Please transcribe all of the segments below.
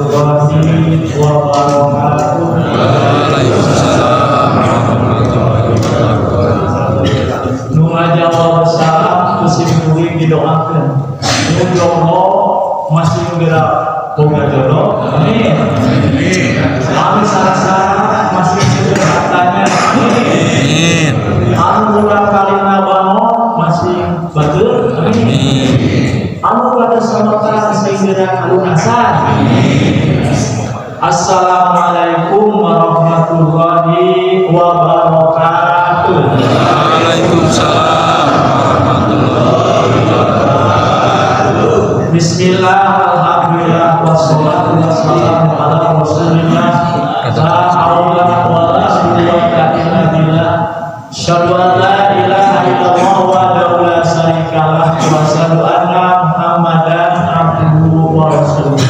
warahmatullahi wabarakatuh. Waalaikumsalam warahmatullahi wabarakatuh. Nu ngajawab salam kusim kuring didoakeun. Nu jodoh masih gerak boga jodoh. Amin. Amin sarasara masih segera tanya. Amin. Anu bulan kalina bango masih batur. Amin. Anu pada samatan segera kalunasan. Amin. Assalamualaikum warahmatullahi wabarakatuh. Waalaikumsalam warahmatullahi wabarakatuh. Bismillah, alhamdulillah, wassalatu wassalamu ala rasulillah. La haula wala quwwata illa billah. Asyhadu an la ilaha illallah wahdahu la syarika lah wa asyhadu anna Muhammadan abduhu wa rasuluh.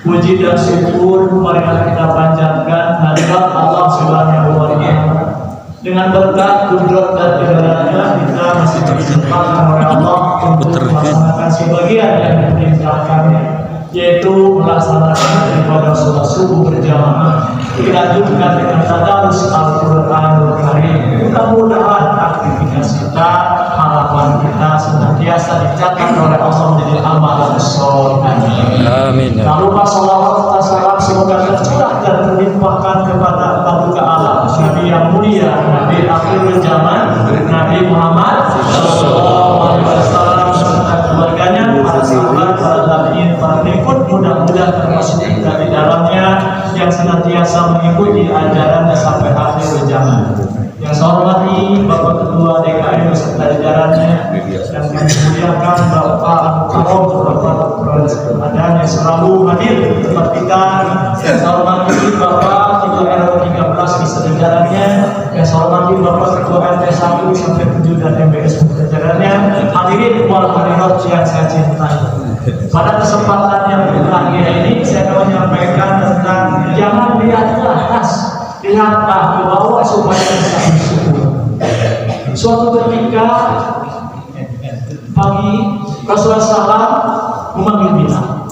Puji dan syukur marilah kita panjatkan hadirat Allah Subhanahu wa taala. Dengan berkat kudrat dan kebenarannya kita masih disempatkan oleh Allah untuk melaksanakan sebagian yang diperintahkannya, yaitu melaksanakan ibadah sholat subuh berjamaah, dilanjutkan dengan tadarus Al-Qur'anul Karim. Mudah-mudahan aktivitas kita, harapan kita senantiasa dicatat oleh Allah menjadi amalan soleh. Amin. Tak lupa salawat dan salam semoga tercurah dan terlimpahkan kepada paduka Allah Nabi yang mulia, Nabi akhir zaman, Nabi Muhammad sallallahu alaihi wasallam serta keluarganya, para sahabat, para tabi'in, para pengikut, mudah-mudahan termasuk kita di dalamnya yang senantiasa mengikuti ajarannya sampai akhir zaman. Yang saya hormati Bapak Ketua DKM beserta jajarannya, yang kami muliakan Bapak Karom, Bapak Ramadan yang selalu hadir di tempat kita. Yang saya hormati Bapak Ketua RW 13 beserta jajarannya, yang saya hormati Bapak Ketua RT 1 sampai 7 dan MBS beserta jajarannya. Hadirin wal hadirat yang saya cintai. Pada kesempatan yang berbahagia ini saya akan menyampaikan tentang jangan lihat ke atas, lihatlah ke bawah supaya bisa bersyukur. Suatu ketika pagi Rasulullah SAW memanggil Bilal.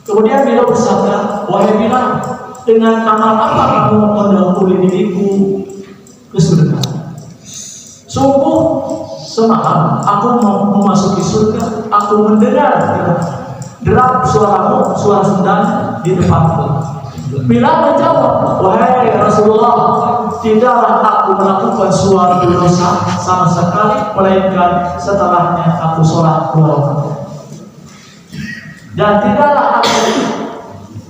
Kemudian Bilal bersabda, wahai Bilal, dengan amal apa kamu mendahului diriku ke surga? Sungguh semalam aku mau memasuki surga, aku mendengar derap suaramu, suara sendang di depanku. Bilal menjawab, wahai Rasulullah, tidaklah aku melakukan suatu dosa sama sekali, melainkan setelahnya aku sholat 2 rakaat. Dan tidaklah aku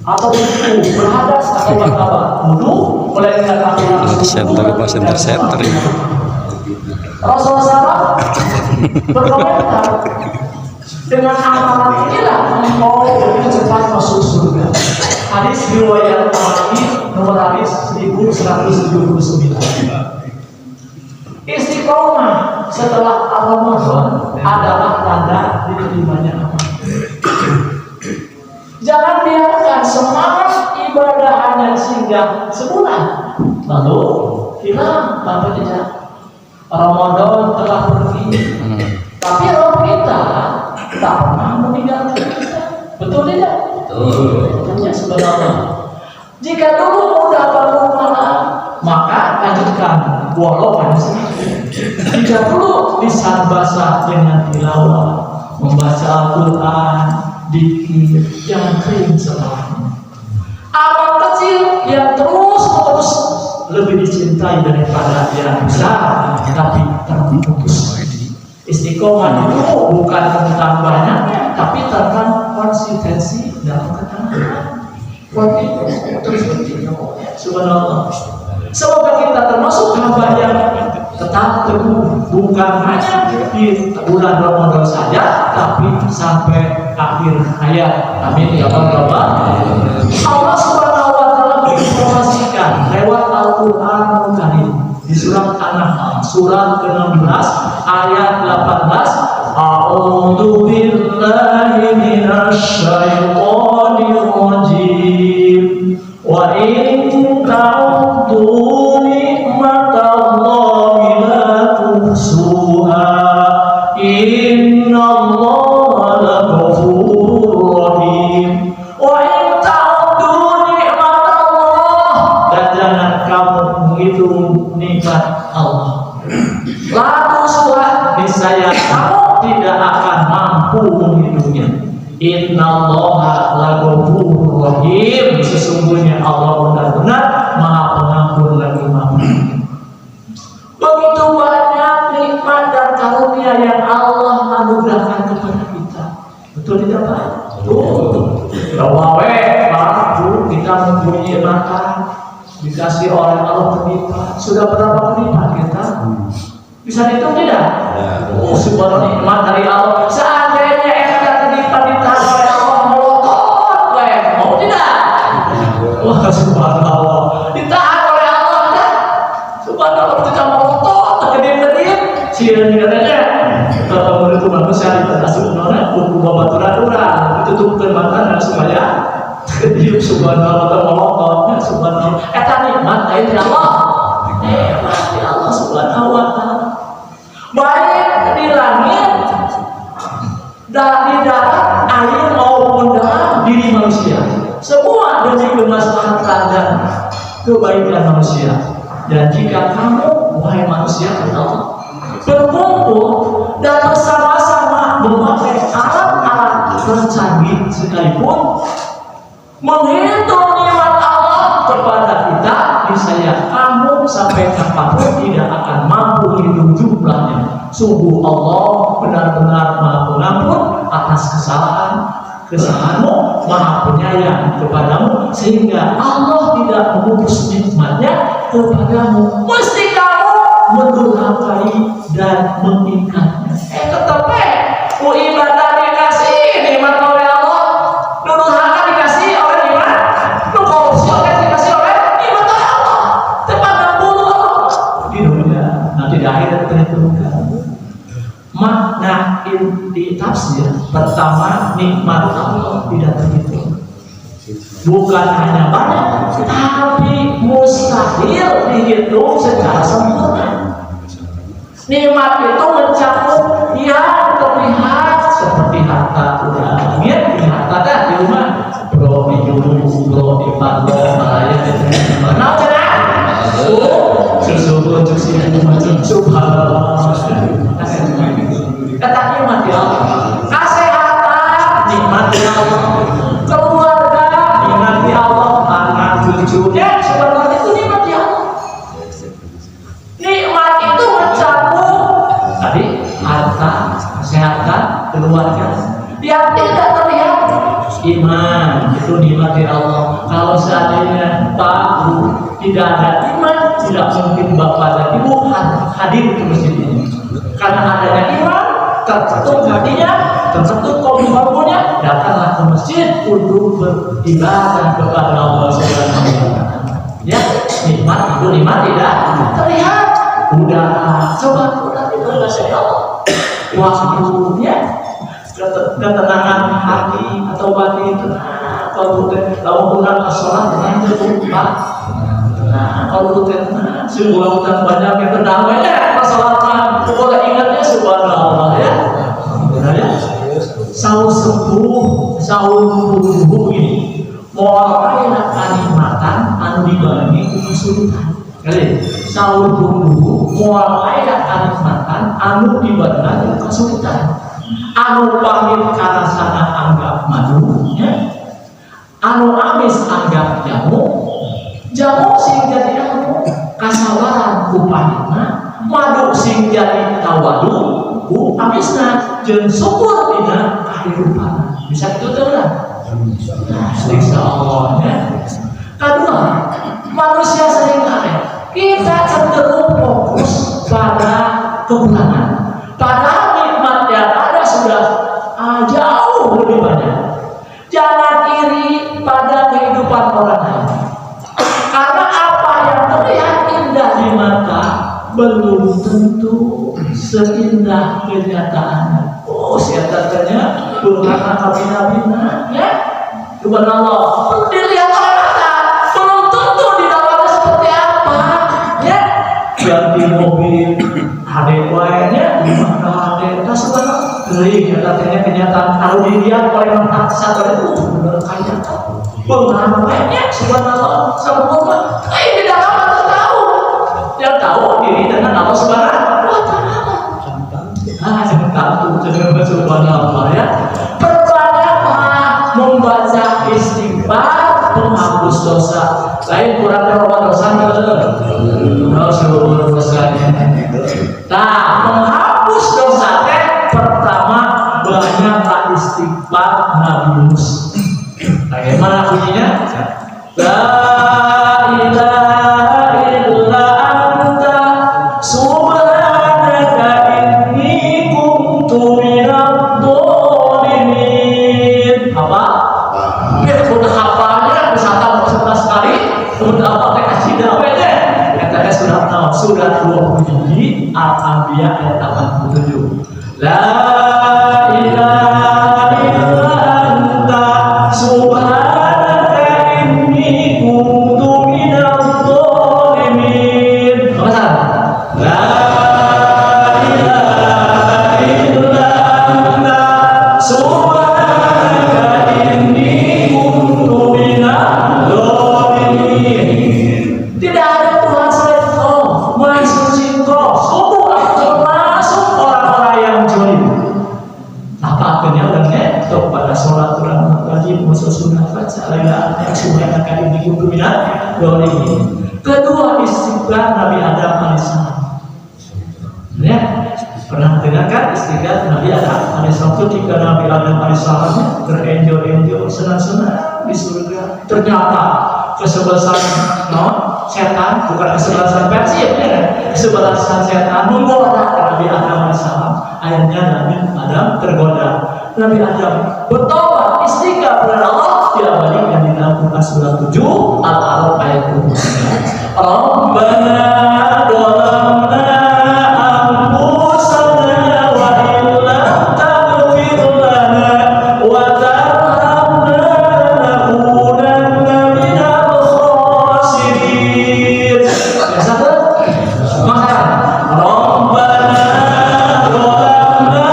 atau itu berhadas atau martabat wudu, melainkan aku langsung Rasulullah SAW berkomentar, dengan amalan inilah engkau lebih cepat masuk surga. Hadis riwayat Bukhari nomor hadis 1179. Istiqomah setelah Ramadan adalah tanda diterimanya amal. Jangan biarkan semangat ibadah hanya singgah sebulan lalu hilang tanpa jejak. Ramadan telah pergi, tapi roh kita tak pernah meninggalkan kita. Betul tidak? Betul. Hanya sebenarnya. Jika dulu mudah bangun malam, maka lanjutkan walau hanya sedikit. Jika dulu lisan basah dengan tilawah, membaca Al-Quran, dikir, jangan kering setelahnya. Amal kecil yang terus lebih dicintai daripada yang besar, tapi terputus. Istiqomah itu bukan tentang banyaknya, tapi tentang konsistensi dalam ketaatan. Terus subhanallah. Semoga kita termasuk hamba yang tetap teguh, bukan hanya di bulan Ramadan saja, tapi sampai akhir hayat. Amin ya rabbal alamin. Allah Subhanahu wa taala menginformasikan lewat Al-Qur'anul Karim di surat An-Nahl surat ke-16 ayat 18. A'udzu billahi minasy syaithanir rajim. Wa in ta'uddu ni'matallahi la tuhsuha. Innallaha laghafurur rahim. Wa in ta'uddu Innallaha laghafurur rahim. Sesungguhnya Allah benar-benar Maha Pengampun lagi Maha. Begitu banyak nikmat dan karunia yang Allah anugerahkan kepada kita. Betul tidak Pak? Betul. Wawe, Pak, Bu, kita mempunyai makan, dikasih oleh Allah berlipat. Sudah berapa berlipat kita? Bisa dihitung tidak? Oh, sebuah nikmat dari Allah. Seandainya kita terlipat ditahan oleh Allah, melotot, mau tidak? Wah, subhanallah. Ditahan oleh Allah, kan? Subhanallah, kita melotot, kedip-kedip, sihir-sihirnya. Kalau menurut manusia dibatasi nona, buku babaturan-turan, ditutupkan matanya supaya kedip, subhanallah, melototnya, subhanallah. Eta nikmat dari Allah. Nikmat dari Allah subhanahu wa ta'ala. Baik di langit dan di darat, air maupun dalam diri manusia, semua demi kemaslahatan dan kebaikan manusia. Dan jika kamu, wahai manusia, Allah, berkumpul dan bersama-sama memakai alat-alat tercanggih sekalipun, menghitung nikmat Allah kepada kita, niscaya kamu sampai kapanpun tidak akan mampu hitung jumlahnya. Sungguh Allah benar-benar Maha Pengampun atas kesalahanmu, Maha Penyayang kepadamu, sehingga Allah tidak memutus nikmatnya kepadamu. Mesti kamu mendurhakai dan mengingkatnya. Tetap ibadah dikasih nikmat oleh Allah, durhaka dikasih oleh nikmat, korupsi dikasih oleh nikmat oleh Allah. Tepatkan bulu Allah di dunia, nanti di akhirat terhitungkan. Makna inti tafsir pertama, nikmat Allah tidak terhitung. Bukan hanya banyak, tapi mustahil dihitung secara sempurna. Nikmat itu mencakup yang terlihat seperti harta udah langit, harta dah di rumah, bro di juru, bro di panggung, melayani di mana aja dah. Susu untuk sini macam subhanallah. Kata nikmat ya Allah, kesehatan nikmat ya Allah, keluarga nikmat ya Allah, anak cucunya sebenarnya itu nikmat ya Allah. Nikmat itu mencakup tadi harta, kesehatan, keluarga. Yang tidak terlihat iman itu nikmat ya Allah. Kalau seandainya Pak Bu tidak ada iman, tidak mungkin Bapak dan Ibu hadir ke masjid ini. Karena adanya iman, tertutup hatinya, tertutup kolbu-kolbunya, datanglah ke masjid untuk beribadah kepada Allah Subhanahu wa Ta'ala. Ya, nikmat itu nikmat tidak terlihat. Udah, coba itu kasih Allah. Waktunya, ketenangan hati atau batin tenang. Kalau bukan sholat tenang terlupa. Nah, kalau tenang, sebuah hutan banyak yang terdamainya. Masalahnya, boleh ingatnya subhanallah ya. Benar ya? Sahur sepuh, sahur tubuh ini. Mulai kenikmatan anu dibagi kesulitan. Kali sahur tubuh, mulai kenikmatan anu dibagi kesulitan. Anu pamit karena sana anggap madu, ya. Anu amis anggap jamu sing jadi ilmu, kasabaran upahina, madu sing jadi tawadu, amisna jeung syukur dina kehidupan. Bisa itu terang? Insya Allah ya. Kedua, manusia seringkali kita cenderung fokus pada kekurangan, padahal nikmat yang ada sudah jauh lebih banyak. Jangan iri pada kehidupan orang lain. Karena apa yang terlihat indah di mata belum tentu seindah kenyataannya. Oh, siatatnya durhaka kabina-bina, ya. Subhanallah. Dilihat oleh mata, belum tentu di dalamnya seperti apa, ya. Ganti mobil, ada kuahnya, di mana ada kasuhan, kering, katanya kenyataan. Kalau dilihat oleh mata satu itu benar kaya. Pengalamannya subhanallah sempurna. Di dalam kita tahu, yang tahu diri dengan Allah Subhanahu wa Ta'ala. Jangan tahu dengan subhanallah ya. Perbanyak dosa. Lain kurang roba dosa seluruh dosanya. Nah, menghapus dosa teh pertama banyaklah istighfar Nabi Yunus. Bagaimana bunyinya? La ilaha illa anta subhanaka inni kuntu minadh dhalimin. Apa? Biar udah hafalnya bisa tahu 11 kali. Udah apa teh kasih dawe deh. Kata surat tahu surat 27 Al-Anbiya ayat 87. La ilaha illa anta subhanaka inni kuntu minadh dhalimin. Apa? La ilaha illa anta subhanaka inni kuntu minadh dhalimin. Tidak ada Tuhan selain Engkau, Maha Suci Engkau. Sungguh aku termasuk orang-orang yang zalim. Apa akhirnya orangnya kepada sholat orang wajib musuh sunnah baca laila yang semuanya akan dihukum minat dhalimin. Kedua istighfar Nabi Adam alaihissalam. Ya, pernah dengarkan istighfar Nabi Adam alaihissalam ketika Nabi Adam alaihissalam terenjoy-enjoy senang-senang di surga. Ternyata kesebelasan setan, bukan kesebelasan Persib ya, kesebelasan setan menggoda Nabi Adam alaihissalam. Akhirnya Nabi Adam tergoda. Nabi Adam bertobat istighfar kepada Allah, diabadikan di dalam Quran surat 7 Al-A'raf ayat 29. Rabbana dhalamna anfusana wa illam taghfir lana wa tarhamna lanakunanna minal khasirin. Yang satu, maka Rabbana dhalamna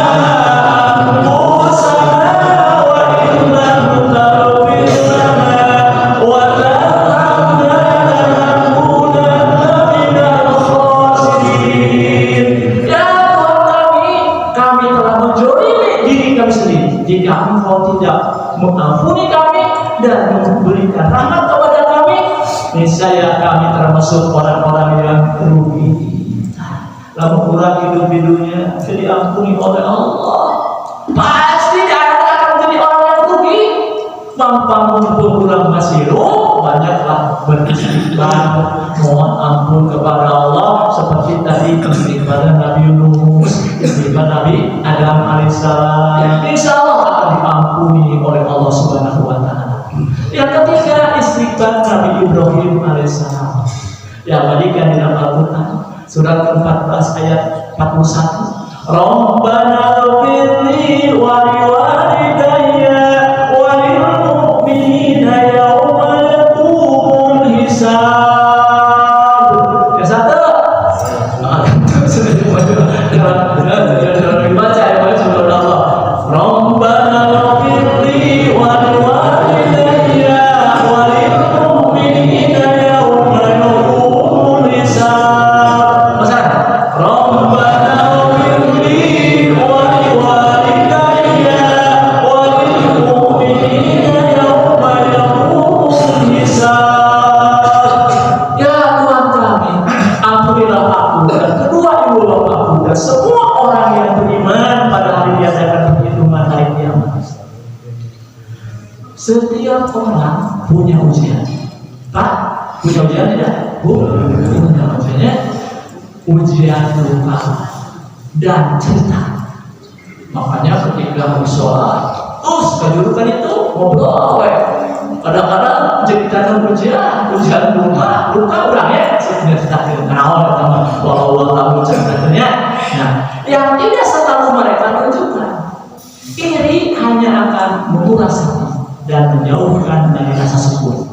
anfusana wa illam taghfir lana wa tarhamna lanakunanna minal khasirin. Ya Tuhan kami telah menzalimi diri kami sendiri. Jika Engkau tidak mengampuni kami dan memberikan rahmat kepada kami, niscaya kami termasuk orang-orang yang rugi. Lalu kurang hidup-hidupnya diampuni oleh Allah, pasti akan jadi orang yang rugi. Mampang pun kurang masih banyaklah beristighfar, mohon ampun kepada Allah seperti tadi istighfar Nabi Yunus, istighfar Nabi Adam alaihissalam. Insya Allah akan diampuni oleh Allah Subhanahu wa Ta'ala. Yang ketiga istighfar Nabi Ibrahim alaihissalam. Ya, balikan di dalam Al-Quran surat 14 ayat 41. Rabbana ighfirli wa liwalidayya wa lil mu'minina yauma yaqumul hisab. Yang satu. Dibaca ya sebelum Allah. Rabbana ighfirli wa liwalidayya wa lil mu'minina yauma yaqumul hisab. Rabbana ighfirli wa liwalidayya wa lil mu'minina yauma yaqumul hisab. Ya Tuhan kami, ampunilah aku dan kedua ibu bapakku dan semua orang yang beriman pada hari diadakan perhitungan hari kiamat. Setiap orang punya ujian. Pak, punya ujian tidak? Punya ujiannya. Ujian luka dan cinta. Makanya ketika mau sholat, terus kedudukan itu ngobrol. Kadang-kadang jadi ujian luka orang ya. Sebenarnya kita kenal sama walau ceritanya. Nah, yang tidak selalu mereka tunjukkan, iri hanya akan menguras hati dan menjauhkan dari rasa syukur.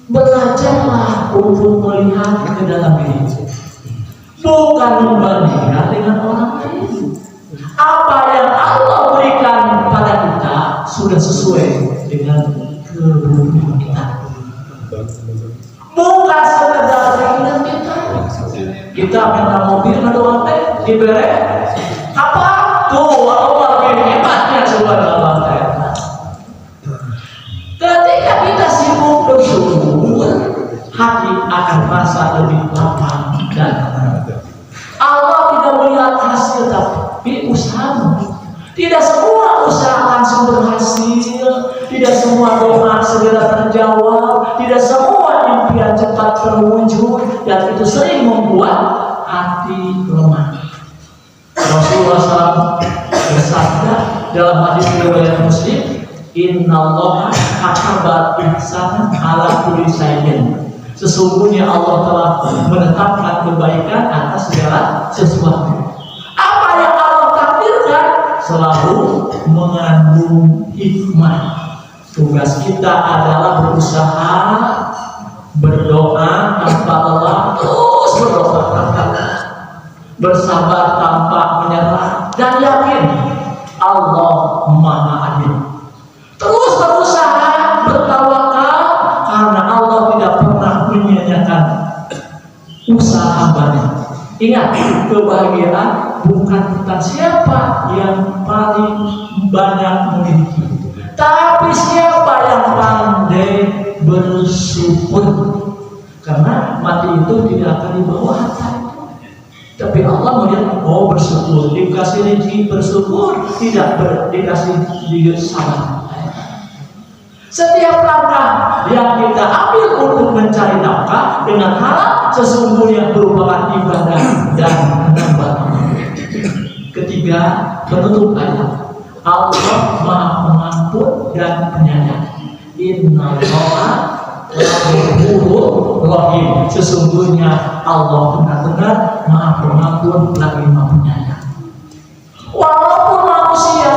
Belajarlah untuk melihat ke dalam diri, bukan membandingkan dengan orang lain. Apa yang Allah berikan pada kita sudah sesuai dengan kebutuhan kita, bukan sekedar keinginan kita. Kita minta mobil ada uang teh diberi apa tuh Allah yang hebatnya subhanallah. Ketika kita sibuk bersyukur Tidak semua doa segera terjawab, tidak semua impian cepat terwujud, dan itu sering membuat hati lemah. Rasulullah SAW bersabda dalam hadis riwayat Muslim, Innallaha kataba ihsana ala kulli syai'in. Sesungguhnya Allah telah menetapkan kebaikan atas segala sesuatu. Apa yang Allah takdirkan selalu mengandung hikmah. Tugas kita adalah berusaha berdoa tanpa lelah, terus berdoa tanpa lelah, bersabar tanpa menyerah, dan yakin Allah Maha Adil. Terus berusaha bertawakal karena Allah tidak pernah menyia-nyiakan usaha hambanya. Ingat, kebahagiaan bukan tentang siapa yang paling banyak memiliki, tapi siapa yang pandai bersyukur. Karena mati itu tidak akan dibawa harta itu, tapi Allah melihat bersyukur, dikasih rezeki bersyukur, tidak dikasih sabar. Setiap langkah yang kita ambil untuk mencari nafkah dengan halal sesungguhnya merupakan ibadah dan penambahan. Ketiga, penutup ayat, Allah Maha Pengampun dan Penyayang. Innallaha ghafurur rahim. Sesungguhnya Allah benar-benar Maha Pengampun lagi Maha Penyayang. Walaupun manusia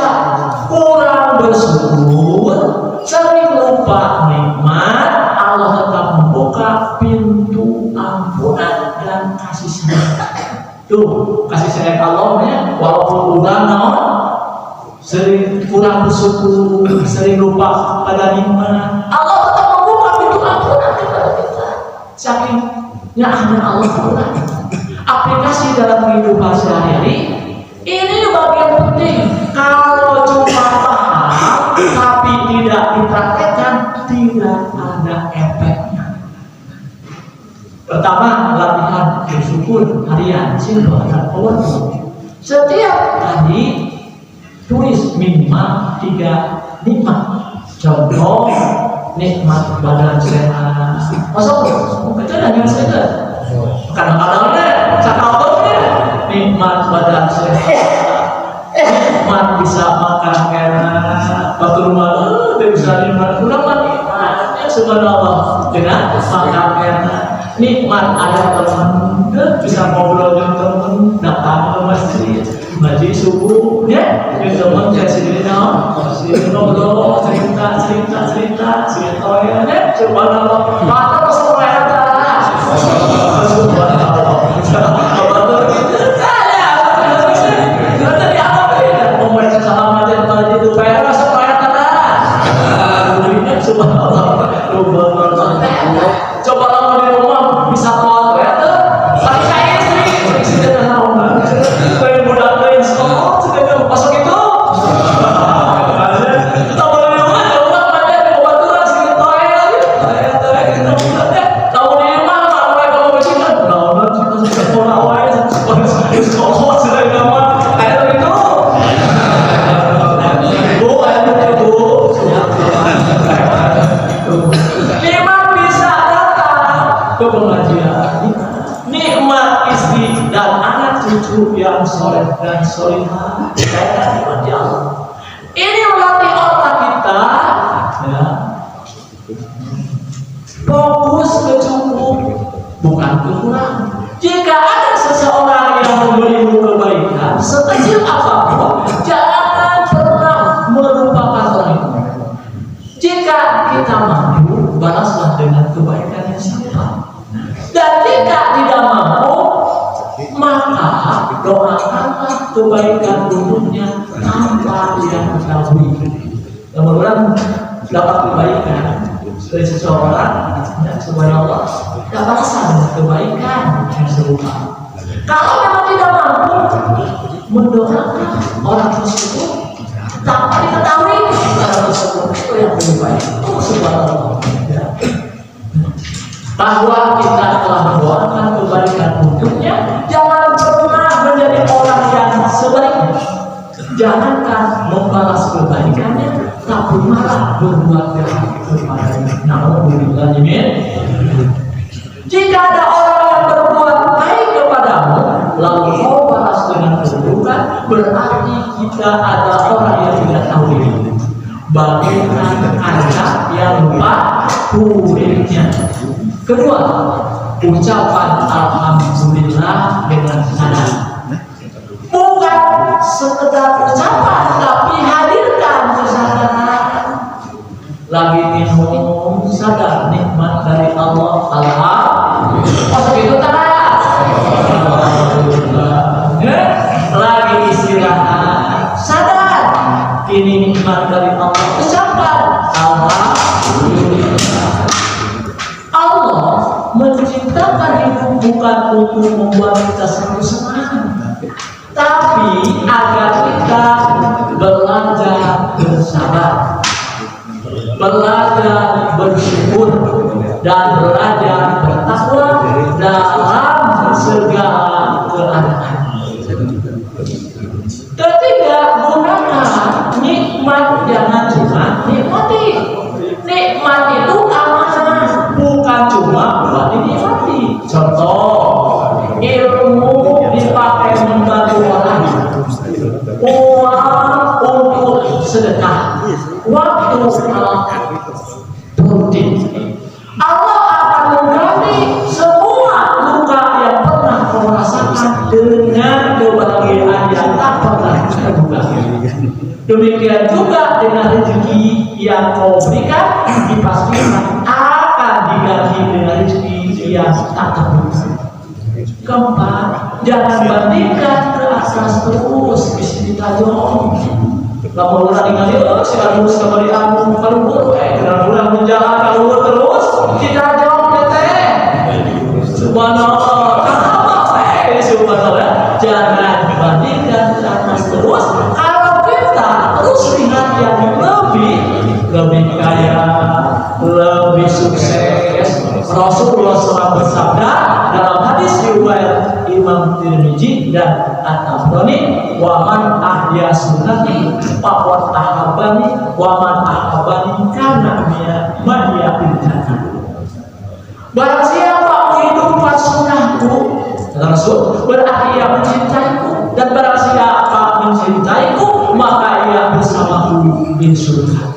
kurang bersyukur, sering lupa nikmat, Allah tetap membuka pintu ampunan dan kasih sayang. Tuh, kasih sayang Allah ya, walaupun udah sering kurang bersyukur, sering lupa pada nikmat, Allah tetap membuka pintu ampunan kepada kita. Saking nyahnya Allah kepada kita. Aplikasi dalam kehidupan sehari-hari ini bagian penting. Kalau cuma paham tapi tidak dipraktekkan, tidak ada efeknya. Pertama, latihan bersyukur harian, simple dan powerful. Setiap hari tulis minimal 3 nikmat. Contoh, nikmat badan sehat. Masuk, kita hanya sehat. Kadang-kadangnya, cakapnya nikmat badan sehat. Nikmat bisa makan enak. Waktu rumah, bisa nikmat. Kurang nikmatnya subhanallah dengan makan enak. Nikmat ada teman, bisa ngobrol dengan teman, datang ke masjid, ngaji subuh, ya, teman saya sendiri ngobrol, cerita, ya, subhanallah. Mata masuk merata, subhanallah. Betul gitu, saya, jadi apa ya? Membaca salam aja tadi itu peras supaya tenang. Ini subhanallah, coba lama di rumah bisa kuat ya tuh. Tapi saya istri sudah tahu nggak? Pengen mudah pengen sekolah, sudah masuk itu. Tahu di rumah mana obat tulang sedikit toy lagi. Tahu di rumah mulai kamu bercinta. Nah, kita sekolah awal, sekolah sudah gampang. Kayak begitu. Bu, itu. Nikmat bisa datang ke pengajian, nikmat istri dan anak cucu yang soleh dan solehah, saya nikmat Allah. Ini melatih otak kita, ya. Fokus ke cukup, bukan kekurangan. Jika ada seseorang yang memberimu kebaikan sekecil apapun, jangan pernah melupakan orang itu. Jika kita mampu, balaslah dengan kebaikan yang sama. Dan jika tidak mampu, maka doakanlah kebaikan untuknya tanpa yang dahului. Mudah-mudahan dapat kebaikan dari seseorang, dan subhanallah, balaslah dengan kebaikan yang serupa. Kalau memang tidak mampu, mendoakan orang tersebut tanpa diketahui orang tersebut itu yang lebih baik. Subhanallah. Bahwa kita telah mendoakan kebaikan untuknya, jangan pernah menjadi orang yang sebaliknya. Jangankan membalas kebaikannya, tapi malah berbuat jahat kepadanya. Na'udzubillah min. Jika ada orang yang berbuat baik kepadamu, lalu kau balas dengan keburukan, berarti kita ada orang yang tidak tahu diri. Bagaikan anak yang lupa muridnya. Kedua, ucapan alhamdulillah dengan sadar. Bukan sekedar ucapan, tapi hadirkan kesadaran. Lagi minum, sadar nikmat dari Allah. Alhamdulillah. Oh begitu tak? Lagi istirahat, sadar ini nikmat dari Allah. Ucapan alhamdulillah. Allah menciptakan hidup bukan untuk membuat kita selalu senang, tapi agar kita belajar bersabar, belajar bersyukur, dan belajar bertakwa dalam segala keadaan. Ketiga, gunakan nikmat, jangan cuma nikmati. Nikmat itu amanah, bukan cuma buat dinikmati. Contoh, ilmu dipakai membantu orang, uang untuk sedekah, waktu produktif. Allah akan mengganti semua luka yang pernah kau rasakan dengan kebahagiaan yang tak pernah terduga. Demikian juga dengan rezeki yang kau berikan, dipastikan akan diganti dengan rezeki yang tak terduga. Keempat, jangan bandingkan ke atas terus, bismillahirrahmanirrahim. Kalau orang ingat sekarang harus kembali aku kalau orang menjalan kalau terus kita jawab teteh. Subhanallah, subhanallah. Jangan bandingkan ke atas terus. Kalau kita terus lihat yang lebih kaya, lebih sukses. Rasulullah SAW bersabda dalam hadis riwayat Imam Tirmidzi dan At-Tabrani, wa man ahya sunnati faqad ahabbani wa man ahabbani kana ma'iya fil jannah. Barang siapa menghidupkan sunnahku, Rasul berarti ia mencintaiku, dan barang siapa mencintaiku maka ia bersamaku di surga.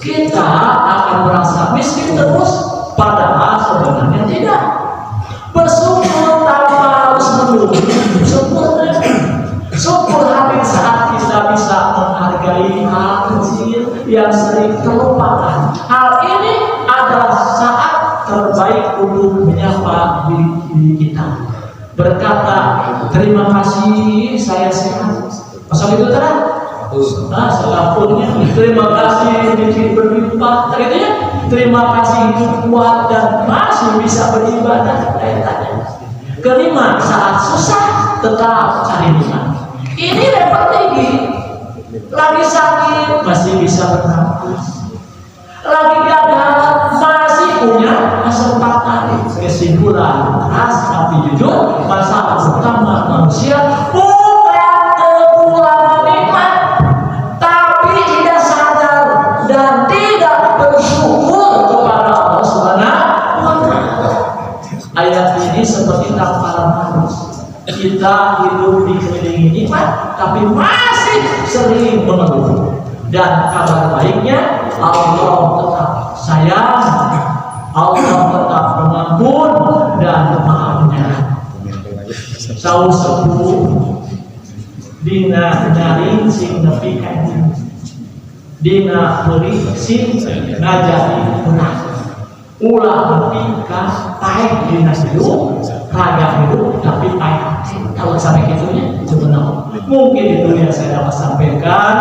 Kita akan merasa miskin terus, padahal sebenarnya tidak. Bersyukur tanpa harus menunggu syukur hadir saat kita bisa menghargai hal kecil yang sering terlupakan. Hal ini adalah saat terbaik untuk menyapa diri kita, berkata terima kasih saya sehat. Pasal itu terang. Selapunnya terima kasih rezeki berlimpah, terima kasih hidup kuat dan masih bisa beribadah. Kelima, saat susah tetap cari nikmat. Ini level tinggi. Lagi sakit masih bisa bernafas, lagi gagal masih punya kesempatan. Kesimpulan keras tapi jujur, masalah utama manusia bukan kekurangan nikmat, tapi tidak sadar dan tidak bersyukur kepada Allah Subhanahu wa Ta'ala. Ayat ini seperti tamparan manusia. Kita hidup dikelilingi nikmat, tapi masih sering mengeluh. Dan kabar baiknya, Allah tetap sayang, Allah tetap pengampun dan maha penyayang. Saur sepuh dina nyaring sing nepi ka dina beri sing ngajari menang. Ulah nepi ka paek dina hidup, raga hidup tapi paek. Kalau sampai gitunya itu benar. Mungkin di dunia saya dapat sampaikan.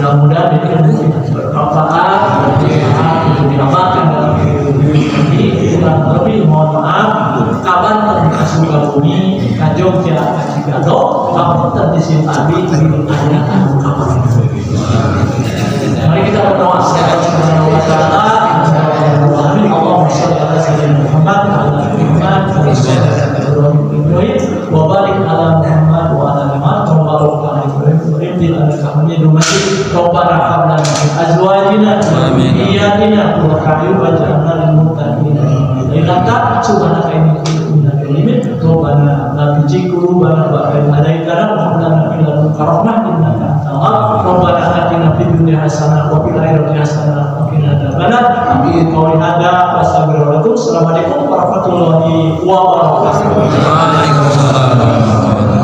Mudah-mudahan ini bermanfaat, untuk diamalkan dalam hidup ini. Kurang lebih mohon maaf. Kabar terkasih bumi, Jogja, Cigado, kamu terdisim tadi hidup ayat anu kabar. Mari kita berdoa kepada Allah Subhanahu wa Ta'ala. Allahumma shalli ala sayyidina Muhammad wa ala ali Muhammad wa barik ala Muhammad wa ala ali Muhammad wa barik ala Ibrahim wa ala Ibrahim Masjid Rabbana hab lana min azwajina wa Amin. dhurriyyatina qurrata a'yun waj'alna lil muttaqina imama. Subhanaka inni kuntu minadh dhalimin. Rabbana la tuzigh qulubana ba'da idh hadaytana wa hab lana min ladunka rahmah innaka antal wahhab. Rabbana atina fid dunya hasanah wa fil akhirati hasanah wa qina adzabannar. Amin. Qouli hadza wa astaghfirullahaladzim. Assalamualaikum warahmatullahi wabarakatuh. Waalaikumsalam.